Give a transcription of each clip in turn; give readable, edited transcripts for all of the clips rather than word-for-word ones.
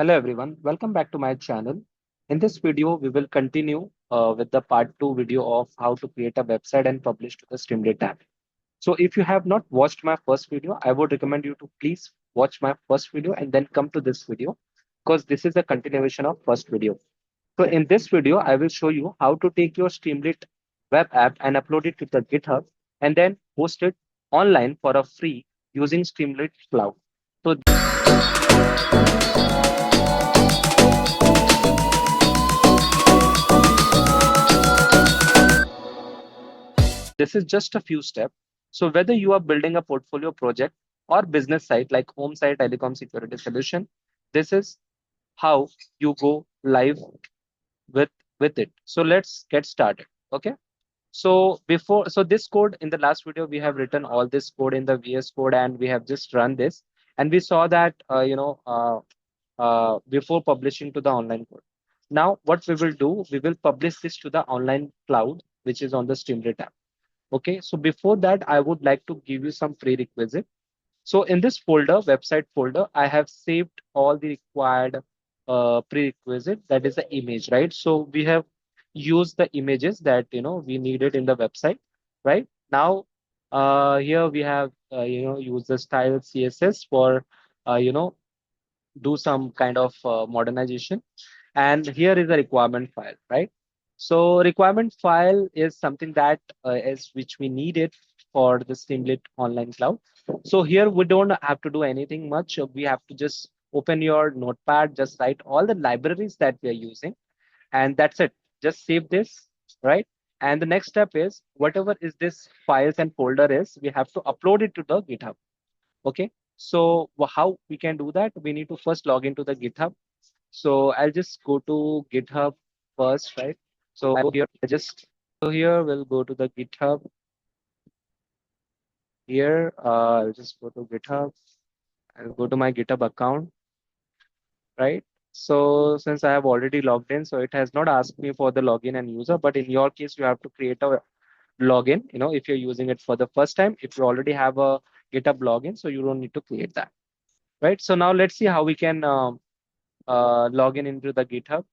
Hello everyone, welcome back to my channel. In this video, we will continue with the part 2 video of how to create a website and publish to the Streamlit app. So if you have not watched my first video, I would recommend you to please watch my first video and then come to this video because this is a continuation of first video. So in this video, I will show you how to take your Streamlit web app and upload it to the GitHub and then host it online for a free using Streamlit Cloud. So this is just a few steps. So whether you are building a portfolio project or business site like home site telecom security solution, this is how you go live with with it. So let's get started. Okay. So this code in the last video, we have written all this code in the VS Code and we have just run this. And we saw that, before publishing to the online code. Now, what we will do, we will publish this to the online cloud, which is on the Streamlit app. Okay, so before that, I would like to give you some prerequisite. So in this folder, website folder, I have saved all the required prerequisite, that is the image, right? So we have used the images that we needed in the website, right? Now, here we have use the style CSS for uh, you know do some kind of modernization. And here is the requirement file, right? So requirement file is something that is which we needed for the Streamlit online cloud. So here we don't have to do anything much. We have to just open your notepad, just write all the libraries that we are using, and that's it. Just save this, right? And the next step is whatever is this files and folder is, we have to upload it to the GitHub. Okay. So how we can do that? We need to first log into the GitHub. So I'll just go to GitHub first, right? So I go here, I just so here we'll go to the GitHub. Here, I'll just go to GitHub. I'll go to my GitHub account, right? So since I have already logged in, so it has not asked me for the login and user, but in your case, you have to create a login, if you're using it for the first time. If you already have a GitHub login, so you don't need to create that, right? So now let's see how we can log in into the GitHub,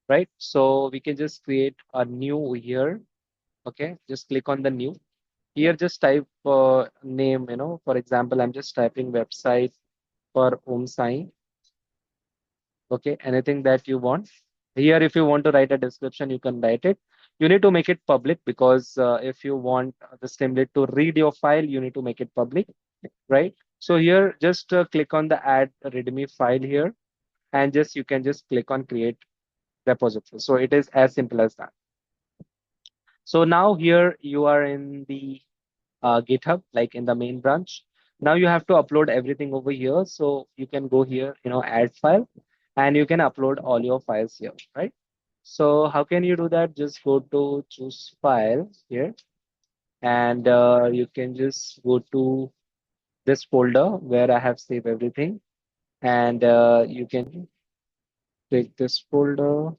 right? So we can just create a new here. Okay, just click on the new. Here, just type name, for example, I'm just typing website for home sign. Okay, anything that you want. Here, if you want to write a description, you can write it. You need to make it public because if you want the Streamlit to read your file, you need to make it public, right? So here, just click on the add readme file here, and just you can just click on create repository. So it is as simple as that. So now here you are in the GitHub, like in the main branch. Now you have to upload everything over here. So you can go here, add file, and you can upload all your files here, right? So how can you do that? Just go to choose file here, and you can just go to this folder where I have saved everything, and you can take this folder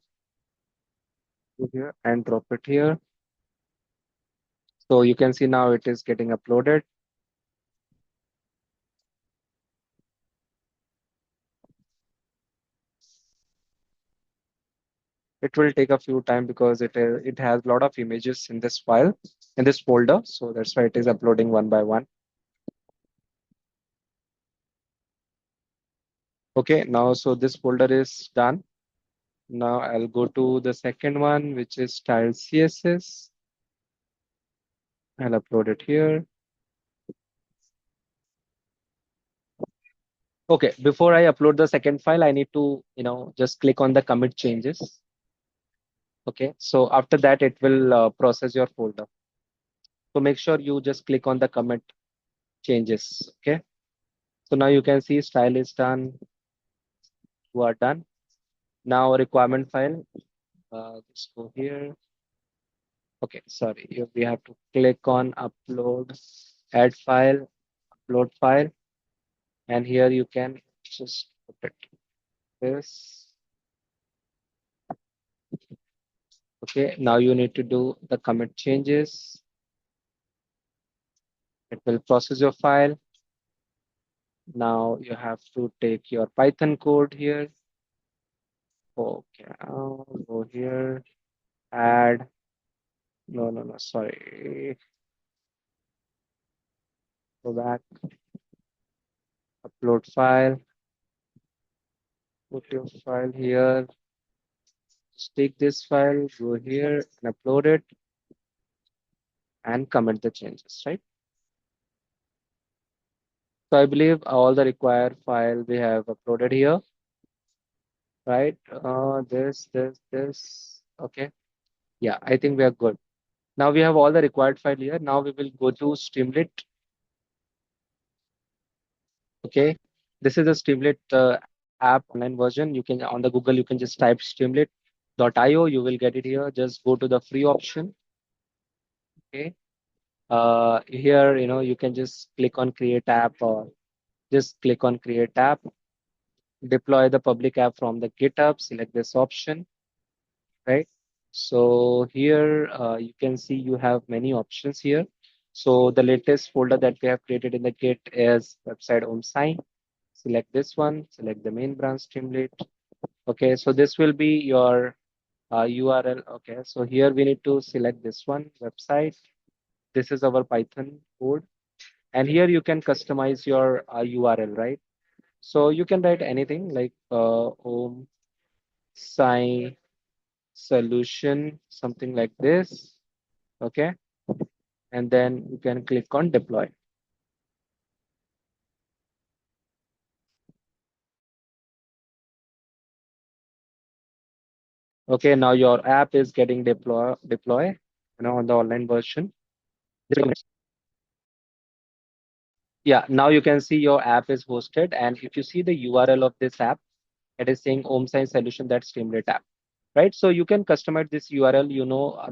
to here and drop it here. So you can see now it is getting uploaded. It will take a few time because it has a lot of images in this file, in this folder. So that's why it is uploading one by one. Okay, now so this folder is done. Now I'll go to the second one, which is style CSS. I'll upload it here. Okay, before I upload the second file, I need to, just click on the commit changes. Okay, so after that, it will process your folder. So make sure you just click on the commit changes. Okay, so now you can see style is done. You are done. Now requirement file, just go here. Okay, sorry, we have to click on upload, add file, upload file, and here you can just put it this. Okay, now you need to do the commit changes. It will process your file. Now you have to take your Python code here. Okay, go here, add, no, no, no, sorry, go back, upload file, put your file here, just take this file, go here and upload it and commit the changes, right? So I believe all the required file we have uploaded here, right? This, okay. Yeah, I think we are good. Now we have all the required file here. Now we will go to Streamlit. Okay, this is a Streamlit app online version. You can on the Google you can just type streamlit.io. You will get it here. Just go to the free option. Okay, here you can just click on create app or just click on create app. Deploy the public app from the GitHub. Select this option. Right. So here you can see you have many options here. So the latest folder that we have created in the Git is website home sign. Select this one, select the main branch Streamlit. Okay, so this will be your URL. Okay, so here we need to select this one, website. This is our Python code. And here you can customize your URL, right? So you can write anything like home sign solution, something like this. Okay, and then you can click on deploy. Okay, now your app is getting deploy, on the online version. Yeah, now you can see your app is hosted, and if you see the URL of this app, it is saying home science solution that Streamlit app, right? So you can customize this URL.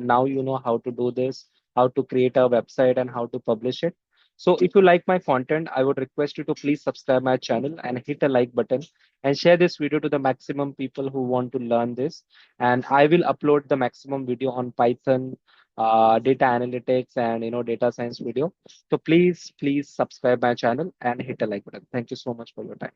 Now you know how to do this, how to create a website, and how to publish it. So if you like my content, I would request you to please subscribe my channel and hit a like button and share this video to the maximum people who want to learn this. And I will upload the maximum video on Python, data analytics, and data science video. So please subscribe my channel and hit a like button. Thank you so much for your time.